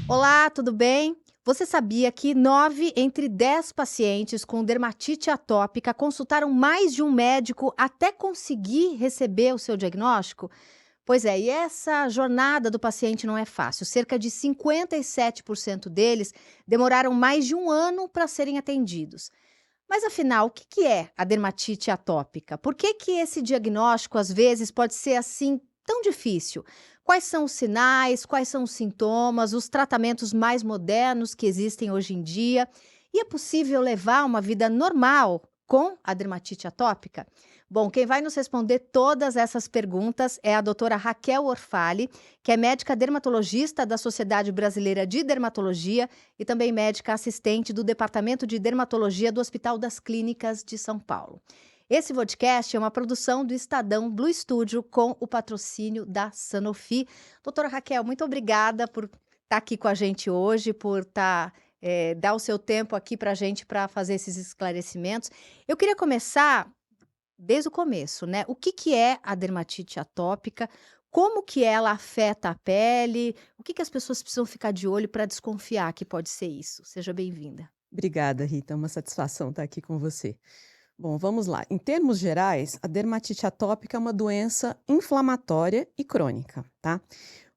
Olá, tudo bem? Você sabia que 9 entre 10 pacientes com dermatite atópica consultaram mais de um médico até conseguir receber o seu diagnóstico? Pois é, e essa jornada do paciente não é fácil. Cerca de 57% deles demoraram mais de um ano para serem atendidos. Mas afinal, o que é a dermatite atópica? Por que esse diagnóstico às vezes pode ser assim tão difícil? Quais são os sinais, quais são os sintomas, os tratamentos mais modernos que existem hoje em dia? E é possível levar uma vida normal com a dermatite atópica? Bom, quem vai nos responder todas essas perguntas é a doutora Raquel Orfali, que é médica dermatologista da Sociedade Brasileira de Dermatologia e também médica assistente do Departamento de Dermatologia do Hospital das Clínicas de São Paulo. Esse podcast é uma produção do Estadão Blue Studio com o patrocínio da Sanofi. Doutora Raquel, muito obrigada por estar aqui com a gente hoje, por dar o seu tempo aqui para a gente para fazer esses esclarecimentos. Eu queria começar desde o começo, né? O que é a dermatite atópica? Como que ela afeta a pele? O que as pessoas precisam ficar de olho para desconfiar que pode ser isso? Seja bem-vinda. Obrigada, Rita. É uma satisfação estar aqui com você. Bom, vamos lá. Em termos gerais, a dermatite atópica é uma doença inflamatória e crônica, tá?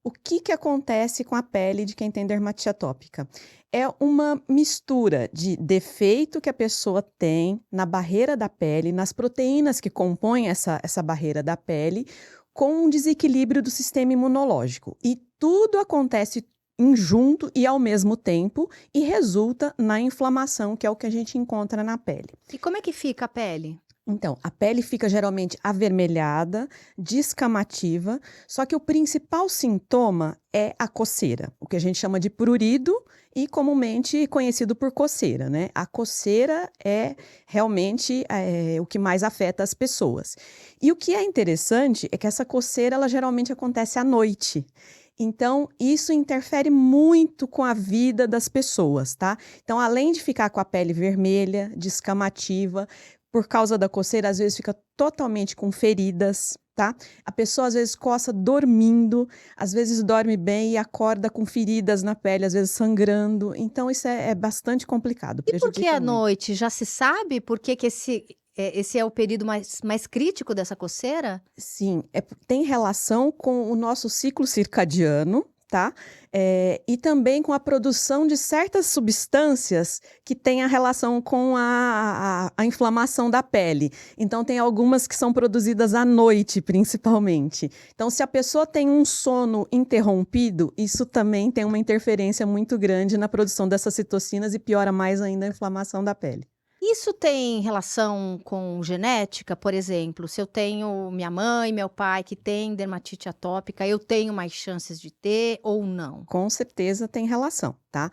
O que acontece com a pele de quem tem dermatite atópica? É uma mistura de defeito que a pessoa tem na barreira da pele, nas proteínas que compõem essa barreira da pele, com um desequilíbrio do sistema imunológico. E tudo acontece junto e ao mesmo tempo e resulta na inflamação, que é o que a gente encontra na pele. E como é que fica a pele? Então, a pele fica geralmente avermelhada, descamativa, só que o principal sintoma é a coceira, o que a gente chama de prurido e comumente conhecido por coceira, né? A coceira é realmente o que mais afeta as pessoas. E o que é interessante é que essa coceira, ela geralmente acontece à noite. Então, isso interfere muito com a vida das pessoas, tá? Então, além de ficar com a pele vermelha, descamativa, por causa da coceira, às vezes fica totalmente com feridas, tá? A pessoa às vezes coça dormindo, às vezes dorme bem e acorda com feridas na pele, às vezes sangrando. Então, isso é bastante complicado, E por que prejudica à muito. noite? Já se sabe por que esse é o período mais crítico dessa coceira? Sim, tem relação com o nosso ciclo circadiano, tá? E também com a produção de certas substâncias que têm a relação com a inflamação da pele. Então, tem algumas que são produzidas à noite, principalmente. Então, se a pessoa tem um sono interrompido, isso também tem uma interferência muito grande na produção dessas citocinas e piora mais ainda a inflamação da pele. Isso tem relação com genética? Por exemplo, se eu tenho minha mãe, meu pai que tem dermatite atópica, eu tenho mais chances de ter ou não? Com certeza tem relação, tá?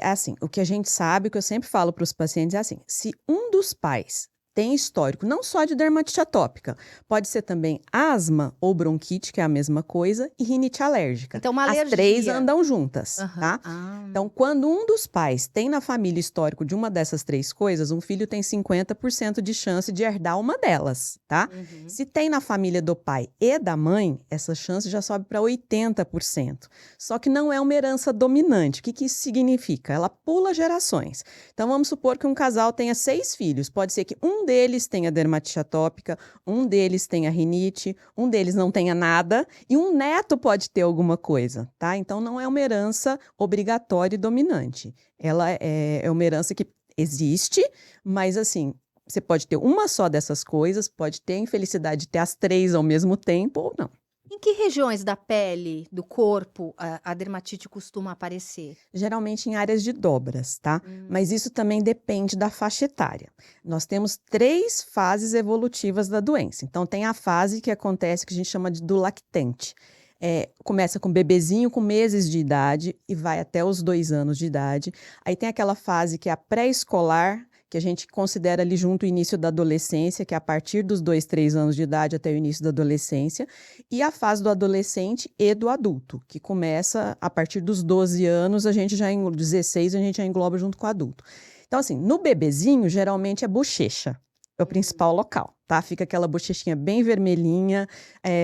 Assim, o que a gente sabe, o que eu sempre falo para os pacientes é assim: se um dos pais tem histórico não só de dermatite atópica, pode ser também asma ou bronquite, que é a mesma coisa, e rinite alérgica. Então, uma As três alergia. andam juntas, Aham. tá? Ah. Então, quando um dos pais tem na família histórico de uma dessas três coisas, um filho tem 50% de chance de herdar uma delas, tá? Uhum. Se tem na família do pai e da mãe, essa chance já sobe para 80%. Só que não é uma herança dominante. O que isso significa? Ela pula gerações. Então, vamos supor que um casal tenha 6 filhos. Pode ser que um deles tenha dermatite atópica, um deles tenha rinite, um deles não tenha nada, e um neto pode ter alguma coisa, tá? Então, não é uma herança obrigatória e dominante. Ela é uma herança que existe, mas assim, você pode ter uma só dessas coisas, pode ter a infelicidade de ter as três ao mesmo tempo ou não. Em que regiões da pele, do corpo, a dermatite costuma aparecer? Geralmente em áreas de dobras, tá? Hum. Mas isso também depende da faixa etária. Nós temos 3 fases evolutivas da doença. Então, tem a fase que acontece, que a gente chama do lactente. Começa com bebezinho com meses de idade e vai até os 2 anos de idade. Aí tem aquela fase que é a pré-escolar, que a gente considera ali junto o início da adolescência, que é a partir dos 2, 3 anos de idade até o início da adolescência, e a fase do adolescente e do adulto, que começa a partir dos 12 anos, 16 a gente já engloba junto com o adulto. Então, assim, no bebezinho, geralmente é bochecha, É o principal local, tá? Fica aquela bochechinha bem vermelhinha,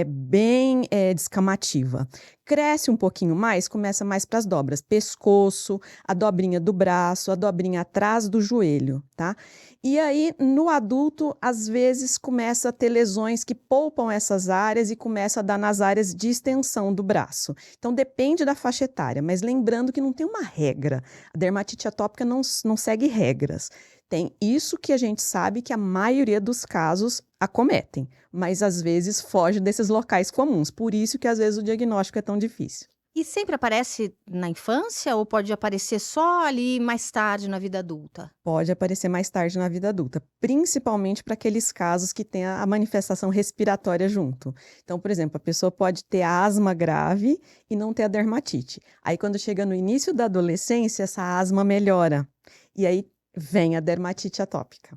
bem descamativa. Cresce um pouquinho mais, começa mais para as dobras. Pescoço, a dobrinha do braço, a dobrinha atrás do joelho, tá? E aí, no adulto, às vezes começa a ter lesões que poupam essas áreas e começa a dar nas áreas de extensão do braço. Então, depende da faixa etária, mas lembrando que não tem uma regra. A dermatite atópica não segue regras. Tem isso que a gente sabe que a maioria dos casos acometem, mas às vezes foge desses locais comuns. Por isso que às vezes o diagnóstico é tão difícil. E sempre aparece na infância ou pode aparecer só ali mais tarde na vida adulta? Pode aparecer mais tarde na vida adulta, principalmente para aqueles casos que têm a manifestação respiratória junto. Então, por exemplo, a pessoa pode ter asma grave e não ter a dermatite. Aí, quando chega no início da adolescência, essa asma melhora. E aí vem a dermatite atópica,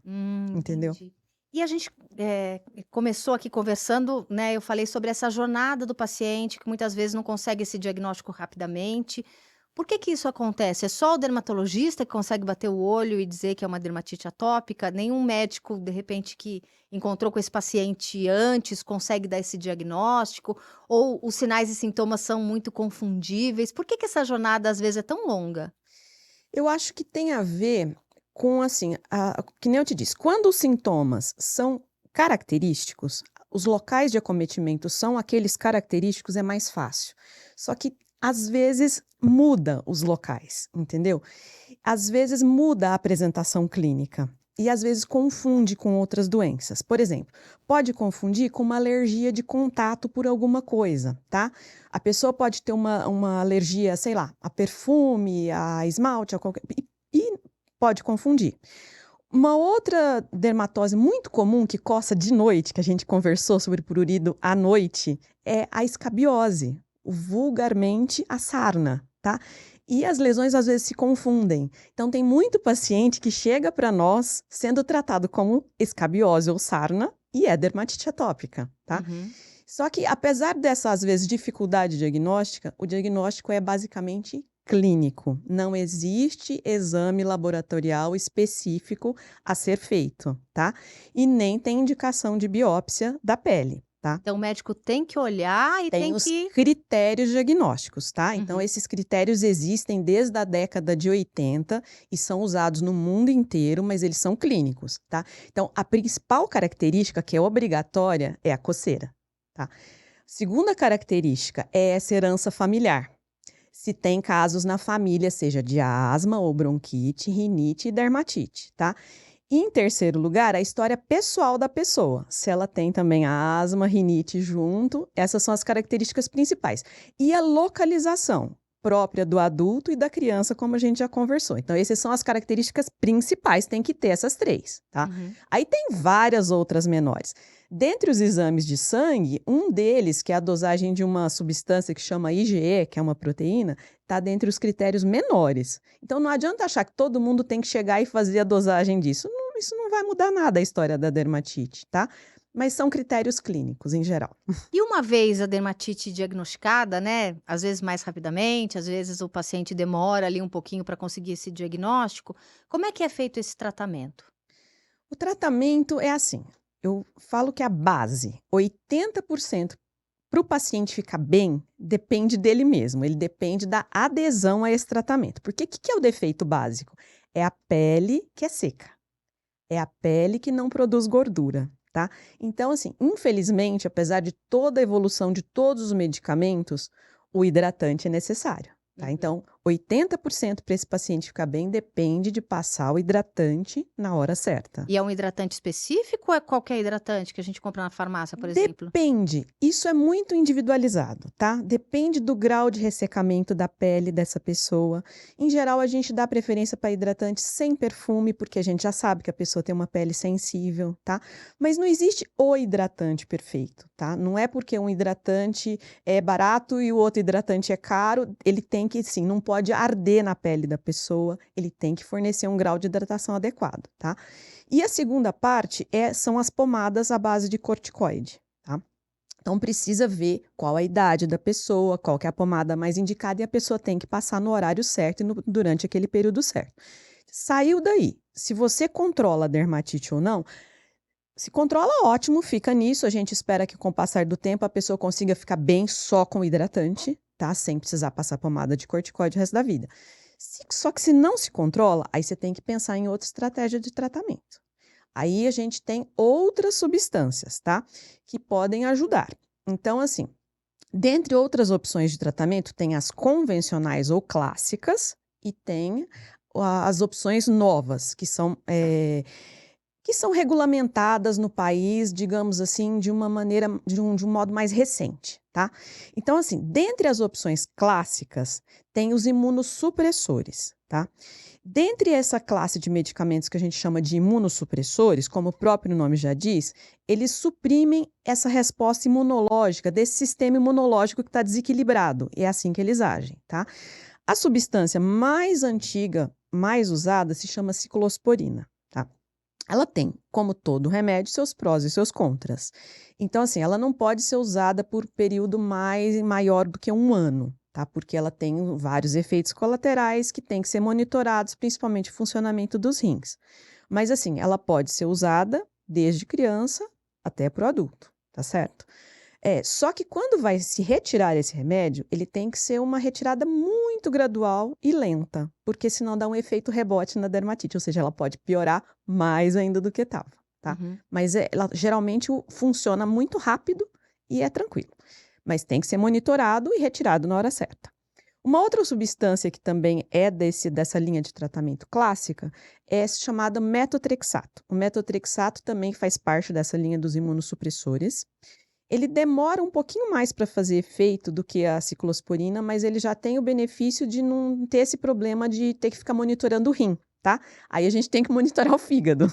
entendeu? Entendi. E a gente começou aqui conversando, né? Eu falei sobre essa jornada do paciente que muitas vezes não consegue esse diagnóstico rapidamente. Por que isso acontece? É só o dermatologista que consegue bater o olho e dizer que é uma dermatite atópica? Nenhum médico, de repente, que encontrou com esse paciente antes consegue dar esse diagnóstico? Ou os sinais e sintomas são muito confundíveis? Por que essa jornada às vezes é tão longa? Eu acho que tem a ver com, assim, que nem eu te disse, quando os sintomas são característicos, os locais de acometimento são aqueles característicos, é mais fácil. Só que, às vezes, muda os locais, entendeu? Às vezes, muda a apresentação clínica. E, às vezes, confunde com outras doenças. Por exemplo, pode confundir com uma alergia de contato por alguma coisa, tá? A pessoa pode ter uma alergia, sei lá, a perfume, a esmalte, a qualquer... E pode confundir. Uma outra dermatose muito comum que coça de noite, que a gente conversou sobre prurido à noite, é a escabiose, vulgarmente a sarna, tá? E as lesões às vezes se confundem. Então tem muito paciente que chega para nós sendo tratado como escabiose ou sarna e é dermatite atópica, tá? Só que apesar dessa às vezes dificuldade diagnóstica, o diagnóstico é basicamente clínico. Não existe exame laboratorial específico a ser feito, tá? E nem tem indicação de biópsia da pele, tá? Então o médico tem que olhar e Tem os critérios diagnósticos, tá? Então esses critérios existem desde a década de 80 e são usados no mundo inteiro, mas eles são clínicos, tá? Então a principal característica que é obrigatória é a coceira, tá? Segunda característica é essa herança familiar. Se tem casos na família, seja de asma ou bronquite, rinite e dermatite, tá? E em terceiro lugar, a história pessoal da pessoa. Se ela tem também a asma, rinite junto, essas são as características principais. E a localização própria do adulto e da criança, como a gente já conversou. Então, essas são as características principais, tem que ter essas três, tá? Aí tem várias outras menores. Dentre os exames de sangue, um deles, que é a dosagem de uma substância que chama IgE, que é uma proteína, está dentre os critérios menores. Então, não adianta achar que todo mundo tem que chegar e fazer a dosagem disso. Não, isso não vai mudar nada a história da dermatite, tá? Mas são critérios clínicos, em geral. E uma vez a dermatite diagnosticada, né? Às vezes mais rapidamente, às vezes o paciente demora ali um pouquinho para conseguir esse diagnóstico. Como é que é feito esse tratamento? O tratamento é assim. Eu falo que a base, 80% para o paciente ficar bem, depende dele mesmo. Ele depende da adesão a esse tratamento. Porque o que é o defeito básico? É a pele que é seca. É a pele que não produz gordura, tá? Então, assim, infelizmente, apesar de toda a evolução de todos os medicamentos, o hidratante é necessário, tá? Então, 80% para esse paciente ficar bem depende de passar o hidratante na hora certa. E é um hidratante específico ou é qualquer hidratante que a gente compra na farmácia, por exemplo? Depende. Isso é muito individualizado, tá? Depende do grau de ressecamento da pele dessa pessoa. Em geral, a gente dá preferência para hidratante sem perfume, porque a gente já sabe que a pessoa tem uma pele sensível, tá? Mas não existe o hidratante perfeito, tá? Não é porque um hidratante é barato e o outro hidratante é caro, ele tem que, sim, não pode arder na pele da pessoa, ele tem que fornecer um grau de hidratação adequado, tá? E a segunda parte são as pomadas à base de corticoide, tá? Então precisa ver qual a idade da pessoa, qual que é a pomada mais indicada e a pessoa tem que passar no horário certo e durante aquele período certo. Saiu daí, se você controla a dermatite ou não, Se controla, ótimo, fica nisso. A gente espera que com o passar do tempo a pessoa consiga ficar bem só com hidratante, tá? Sem precisar passar pomada de corticoide o resto da vida. Só que se não se controla, aí você tem que pensar em outra estratégia de tratamento. Aí a gente tem outras substâncias, tá? Que podem ajudar. Então, assim, dentre outras opções de tratamento, tem as convencionais ou clássicas e tem as opções novas, que são regulamentadas no país, digamos assim, de uma maneira, de um modo mais recente, tá? Então, assim, dentre as opções clássicas, tem os imunossupressores, tá? Dentre essa classe de medicamentos que a gente chama de imunossupressores, como o próprio nome já diz, eles suprimem essa resposta imunológica desse sistema imunológico que está desequilibrado. E é assim que eles agem, tá? A substância mais antiga, mais usada, se chama ciclosporina, tá? Ela tem, como todo remédio, seus prós e seus contras. Então, assim, ela não pode ser usada por período maior do que um ano, tá? Porque ela tem vários efeitos colaterais que têm que ser monitorados, principalmente o funcionamento dos rins. Mas, assim, ela pode ser usada desde criança até para o adulto, tá certo? Só que quando vai se retirar esse remédio, ele tem que ser uma retirada muito gradual e lenta, porque senão dá um efeito rebote na dermatite, ou seja, ela pode piorar mais ainda do que estava, tá? Uhum. Mas ela geralmente funciona muito rápido e é tranquilo. Mas tem que ser monitorado e retirado na hora certa. Uma outra substância que também é dessa linha de tratamento clássica é chamada metotrexato. O metotrexato também faz parte dessa linha dos imunossupressores. Ele demora um pouquinho mais para fazer efeito do que a ciclosporina, mas ele já tem o benefício de não ter esse problema de ter que ficar monitorando o rim, tá? Aí a gente tem que monitorar o fígado.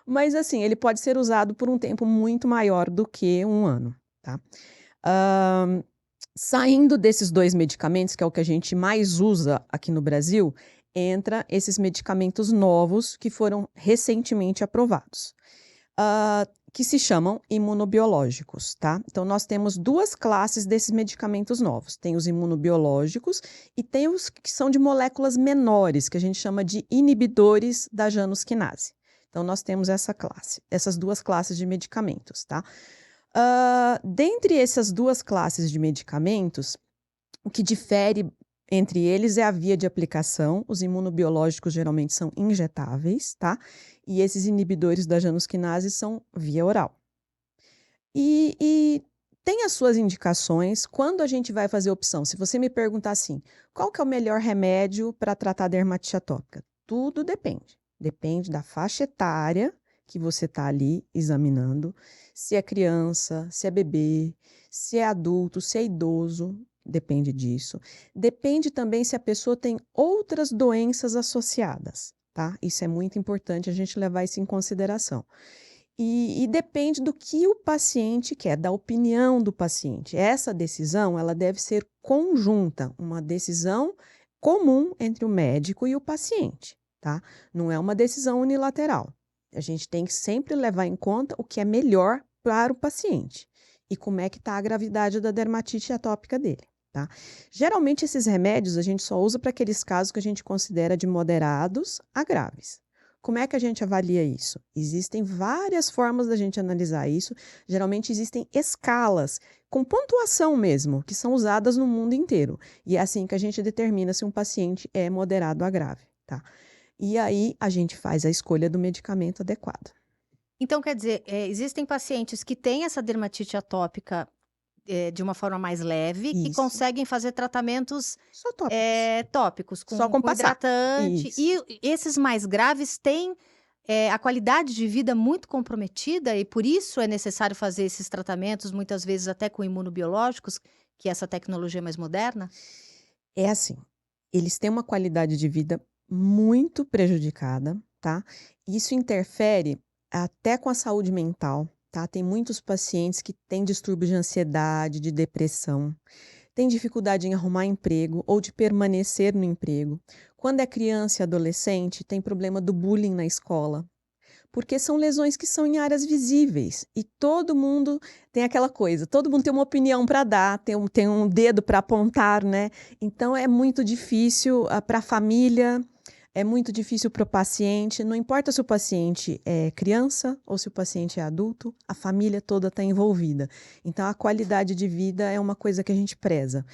Mas assim, ele pode ser usado por um tempo muito maior do que um ano, tá? Saindo desses dois medicamentos, que é o que a gente mais usa aqui no Brasil, entra esses medicamentos novos que foram recentemente aprovados. Que se chamam imunobiológicos, tá? Então, nós temos duas classes desses medicamentos novos. Tem os imunobiológicos e tem os que são de moléculas menores, que a gente chama de inibidores da Janus-quinase. Então, nós temos essas duas classes de medicamentos, tá? Dentre essas duas classes de medicamentos, o que difere entre eles é a via de aplicação. Os imunobiológicos geralmente são injetáveis, tá? E esses inibidores da Janus-quinase são via oral. E tem as suas indicações quando a gente vai fazer opção. Se você me perguntar assim, qual que é o melhor remédio para tratar dermatite atópica? Tudo depende. Depende da faixa etária que você está ali examinando, se é criança, se é bebê, se é adulto, se é idoso, depende disso. Depende também se a pessoa tem outras doenças associadas, tá? Isso é muito importante a gente levar isso em consideração. E depende do que o paciente quer, da opinião do paciente. Essa decisão, ela deve ser conjunta, uma decisão comum entre o médico e o paciente, tá? Não é uma decisão unilateral. A gente tem que sempre levar em conta o que é melhor para o paciente e como é que está a gravidade da dermatite atópica dele, tá? Geralmente, esses remédios a gente só usa para aqueles casos que a gente considera de moderados a graves. Como é que a gente avalia isso? Existem várias formas da gente analisar isso. Geralmente existem escalas com pontuação mesmo, que são usadas no mundo inteiro. E é assim que a gente determina se um paciente é moderado a grave, tá? E aí a gente faz a escolha do medicamento adequado. Então, quer dizer, existem pacientes que têm essa dermatite atópica de uma forma mais leve, que Isso. conseguem fazer tratamentos Só tópicos. tópicos, Só com passar. hidratante. Isso. E esses mais graves têm a qualidade de vida muito comprometida e por isso é necessário fazer esses tratamentos, muitas vezes até com imunobiológicos, que é essa tecnologia mais moderna? É assim, eles têm uma qualidade de vida muito prejudicada, tá? Isso interfere até com a saúde mental, tá? Tem muitos pacientes que têm distúrbios de ansiedade, de depressão, têm dificuldade em arrumar emprego ou de permanecer no emprego. Quando é criança e adolescente, tem problema do bullying na escola, porque são lesões que são em áreas visíveis e todo mundo tem aquela coisa, todo mundo tem uma opinião para dar, tem um dedo para apontar, né? Então é muito difícil para a família É muito difícil para o paciente, não importa se o paciente é criança ou se o paciente é adulto, a família toda está envolvida. Então, a qualidade de vida é uma coisa que a gente preza.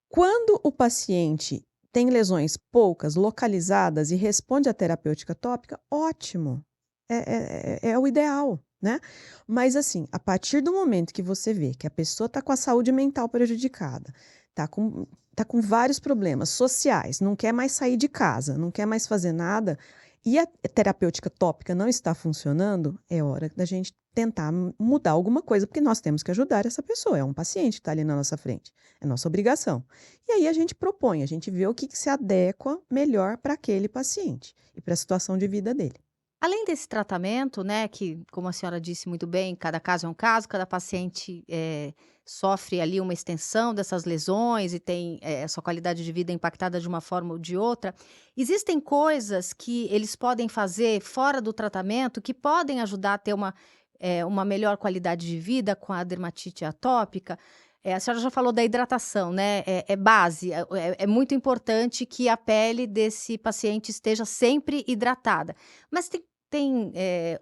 Quando o paciente tem lesões poucas, localizadas e responde à terapêutica tópica, ótimo, é o ideal, né? Mas assim, a partir do momento que você vê que a pessoa está com a saúde mental prejudicada, tá com vários problemas sociais, não quer mais sair de casa, não quer mais fazer nada, e a terapêutica tópica não está funcionando, é hora da gente tentar mudar alguma coisa, porque nós temos que ajudar essa pessoa, é um paciente que está ali na nossa frente, é nossa obrigação. E aí a gente propõe, a gente vê o que se adequa melhor para aquele paciente e para a situação de vida dele. Além desse tratamento, né, que, como a senhora disse muito bem, cada caso é um caso, cada paciente sofre ali uma extensão dessas lesões e tem a sua qualidade de vida impactada de uma forma ou de outra. Existem coisas que eles podem fazer fora do tratamento que podem ajudar a ter uma melhor qualidade de vida com a dermatite atópica? A senhora já falou da hidratação, né? É base, é muito importante que a pele desse paciente esteja sempre hidratada. Mas tem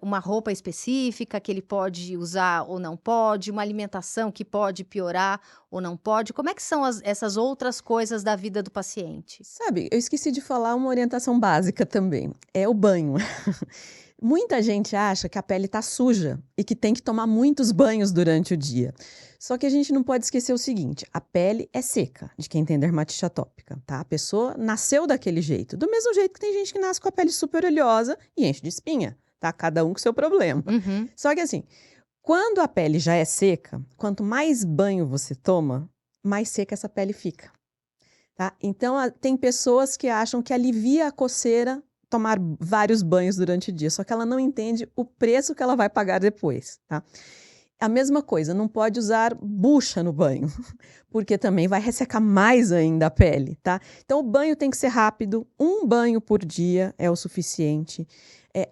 uma roupa específica que ele pode usar ou não pode, uma alimentação que pode piorar ou não pode? Como é que são essas outras coisas da vida do paciente? Sabe, eu esqueci de falar uma orientação básica também, é o banho. Muita gente acha que a pele está suja e que tem que tomar muitos banhos durante o dia. Só que a gente não pode esquecer o seguinte: a pele é seca de quem tem dermatite atópica, tá? A pessoa nasceu daquele jeito, do mesmo jeito que tem gente que nasce com a pele super oleosa e enche de espinha, tá? Cada um com seu problema. Uhum. Só que assim, quando a pele já é seca, quanto mais banho você toma, mais seca essa pele fica, tá? Então, tem pessoas que acham que alivia a coceira tomar vários banhos durante o dia, só que ela não entende o preço que ela vai pagar depois, tá? A mesma coisa, não pode usar bucha no banho, porque também vai ressecar mais ainda a pele, tá? Então, o banho tem que ser rápido, um banho por dia é o suficiente.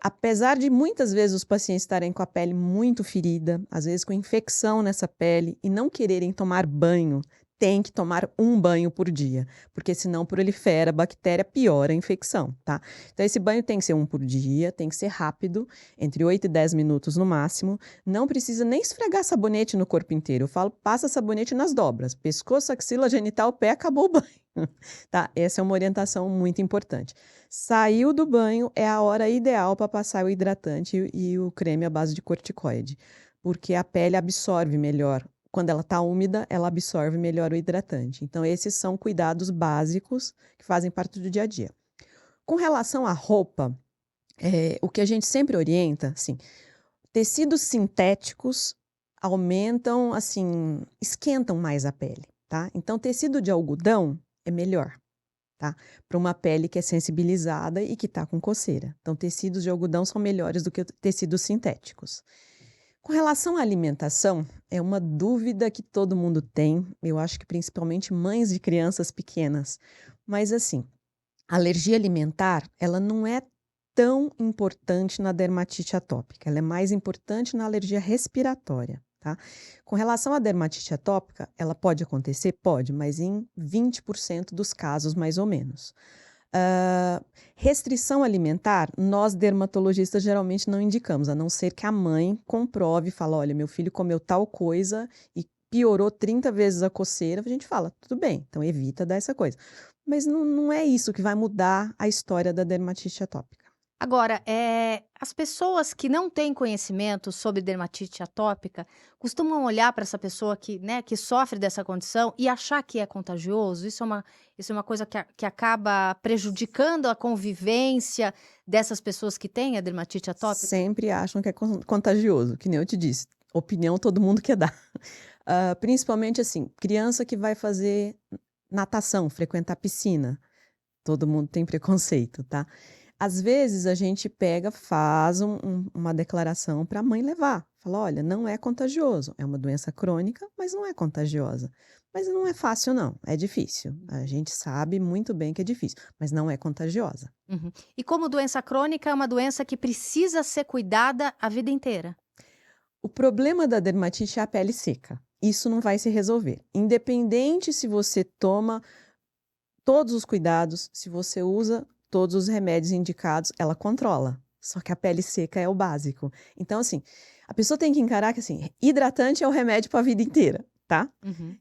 Apesar de muitas vezes os pacientes estarem com a pele muito ferida, às vezes com infecção nessa pele e não quererem tomar banho, tem que tomar um banho por dia, porque senão prolifera a bactéria, piora a infecção, tá? Então, esse banho tem que ser um por dia, tem que ser rápido, entre 8 e 10 minutos no máximo. Não precisa nem esfregar sabonete no corpo inteiro. Eu falo, passa sabonete nas dobras, pescoço, axila, genital, pé, acabou o banho, tá? Essa é uma orientação muito importante. Saiu do banho, é a hora ideal para passar o hidratante e o creme à base de corticoide, porque a pele absorve melhor. Quando ela está úmida, ela absorve melhor o hidratante. Então, esses são cuidados básicos que fazem parte do dia a dia. Com relação à roupa, o que a gente sempre orienta, assim, tecidos sintéticos aumentam, assim, esquentam mais a pele, tá? Então, tecido de algodão é melhor, tá? Para uma pele que é sensibilizada e que está com coceira. Então, tecidos de algodão são melhores do que tecidos sintéticos. Com relação à alimentação, é uma dúvida que todo mundo tem, eu acho que principalmente mães de crianças pequenas. Mas assim, a alergia alimentar, ela não é tão importante na dermatite atópica, ela é mais importante na alergia respiratória, tá? Com relação à dermatite atópica, ela pode acontecer? Pode, mas em 20% dos casos, mais ou menos. Restrição alimentar, nós dermatologistas geralmente não indicamos, a não ser que a mãe comprove e fala, olha, meu filho comeu tal coisa e piorou 30 vezes a coceira, a gente fala, tudo bem, então evita dar essa coisa. Mas não é isso que vai mudar a história da dermatite atópica. Agora, as pessoas que não têm conhecimento sobre dermatite atópica costumam olhar para essa pessoa que, né, que sofre dessa condição e achar que é contagioso. Isso é uma coisa que acaba prejudicando a convivência dessas pessoas que têm a dermatite atópica? Sempre acham que é contagioso, que nem eu te disse, opinião todo mundo quer dar. Principalmente assim, criança que vai fazer natação, frequentar piscina, todo mundo tem preconceito, tá? Às vezes a gente pega, faz uma declaração para a mãe levar. Fala, olha, não é contagioso, é uma doença crônica, mas não é contagiosa. Mas não é fácil não, é difícil. A gente sabe muito bem que é difícil, mas não é contagiosa. Uhum. E como doença crônica, é uma doença que precisa ser cuidada a vida inteira. O problema da dermatite é a pele seca. Isso não vai se resolver. Independente se você toma todos os cuidados, se você usa todos os remédios indicados, ela controla. Só que a pele seca é o básico. Então, assim, a pessoa tem que encarar que, assim, hidratante é o remédio para a vida inteira, tá? Uhum.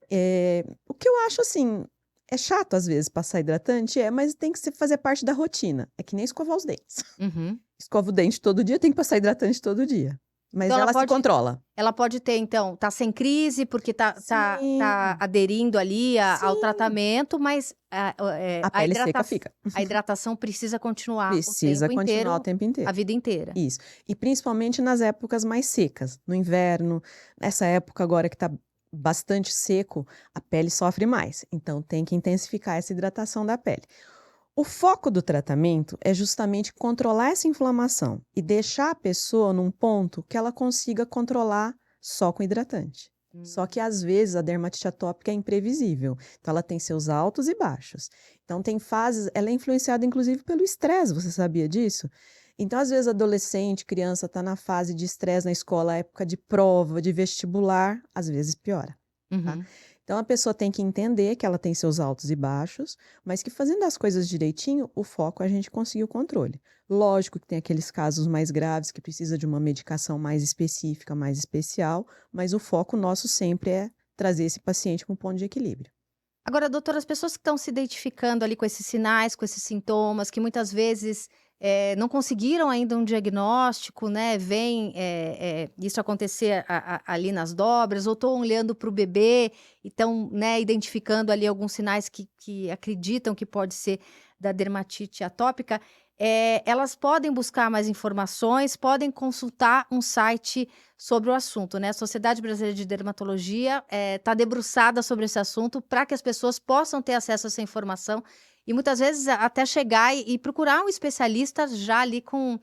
O que eu acho, assim, é chato às vezes passar hidratante, mas tem que fazer parte da rotina. É que nem escovar os dentes. Uhum. Escova o dente todo dia, tem que passar hidratante todo dia. Mas Então ela se controla. ela pode ter, então, tá sem crise, porque tá Sim, aderindo ali ao sim. tratamento, mas A pele seca fica. a hidratação precisa continuar o Precisa tempo continuar o inteiro, tempo a inteiro. vida inteira. Isso. E principalmente nas épocas mais secas, no inverno, nessa época agora que tá bastante seco, a pele sofre mais. Então tem que intensificar essa hidratação da pele. O foco do tratamento é justamente controlar essa inflamação e deixar a pessoa num ponto que ela consiga controlar só com hidratante. Só que às vezes a dermatite atópica é imprevisível, então ela tem seus altos e baixos. Então tem fases, ela é influenciada inclusive pelo estresse, você sabia disso? Então às vezes adolescente, criança está na fase de estresse na escola, época de prova, de vestibular, às vezes piora. Tá? Uhum. Então a pessoa tem que entender que ela tem seus altos e baixos, mas que fazendo as coisas direitinho, o foco é a gente conseguir o controle. Lógico que tem aqueles casos mais graves que precisa de uma medicação mais específica, mais especial, mas o foco nosso sempre é trazer esse paciente para um ponto de equilíbrio. Agora, doutora, as pessoas que estão se identificando ali com esses sinais, com esses sintomas, que muitas vezes não conseguiram ainda um diagnóstico, né? Vem isso acontecer ali nas dobras, ou estão olhando para o bebê e estão, né, identificando ali alguns sinais que acreditam que pode ser da dermatite atópica. Elas podem buscar mais informações, podem consultar um site sobre o assunto, né? A Sociedade Brasileira de Dermatologia está debruçada sobre esse assunto para que as pessoas possam ter acesso a essa informação e muitas vezes até chegar e procurar um especialista já ali com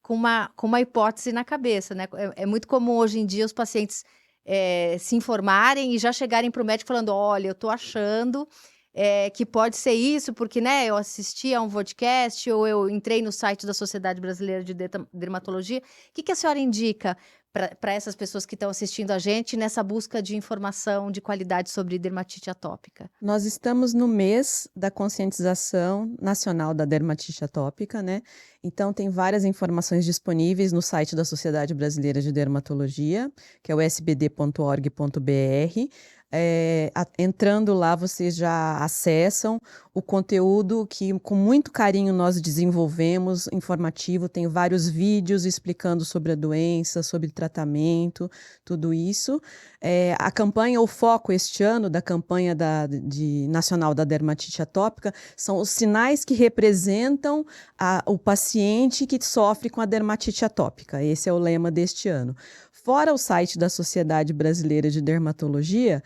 uma hipótese na cabeça, né? É muito comum hoje em dia os pacientes se informarem e já chegarem para o médico falando: olha, eu estou achando que pode ser isso, porque, né, eu assisti a um podcast ou eu entrei no site da Sociedade Brasileira de Dermatologia. O que a senhora indica para essas pessoas que estão assistindo a gente nessa busca de informação de qualidade sobre dermatite atópica? Nós estamos no mês da conscientização nacional da dermatite atópica, né? Então tem várias informações disponíveis no site da Sociedade Brasileira de Dermatologia, que é o sbd.org.br. Entrando lá, vocês já acessam o conteúdo que com muito carinho nós desenvolvemos, informativo, tem vários vídeos explicando sobre a doença, sobre tratamento, tudo isso. A campanha, o foco este ano da campanha nacional da dermatite atópica são os sinais que representam o paciente que sofre com a dermatite atópica. Esse é o lema deste ano. Fora o site da Sociedade Brasileira de Dermatologia,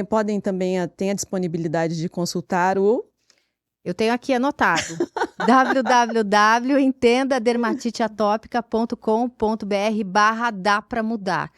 podem também ter a disponibilidade de consultar Eu tenho aqui anotado. www.entendadermatiteatópica.com.br/dá para mudar.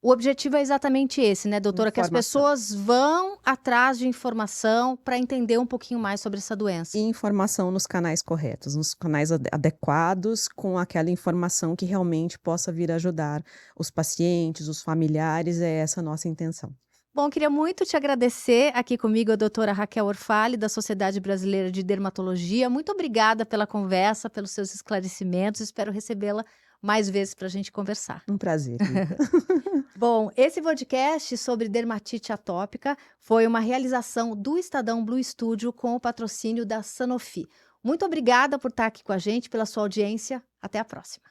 O objetivo é exatamente esse, né, doutora? Que as pessoas vão atrás de informação para entender um pouquinho mais sobre essa doença. E informação nos canais corretos, nos canais adequados, com aquela informação que realmente possa vir ajudar os pacientes, os familiares, é essa a nossa intenção. Bom, queria muito te agradecer aqui comigo, a doutora Raquel Orfale, da Sociedade Brasileira de Dermatologia. Muito obrigada pela conversa, pelos seus esclarecimentos. Espero recebê-la mais vezes para a gente conversar. Um prazer. Bom, esse podcast sobre dermatite atópica foi uma realização do Estadão Blue Studio com o patrocínio da Sanofi. Muito obrigada por estar aqui com a gente, pela sua audiência. Até a próxima.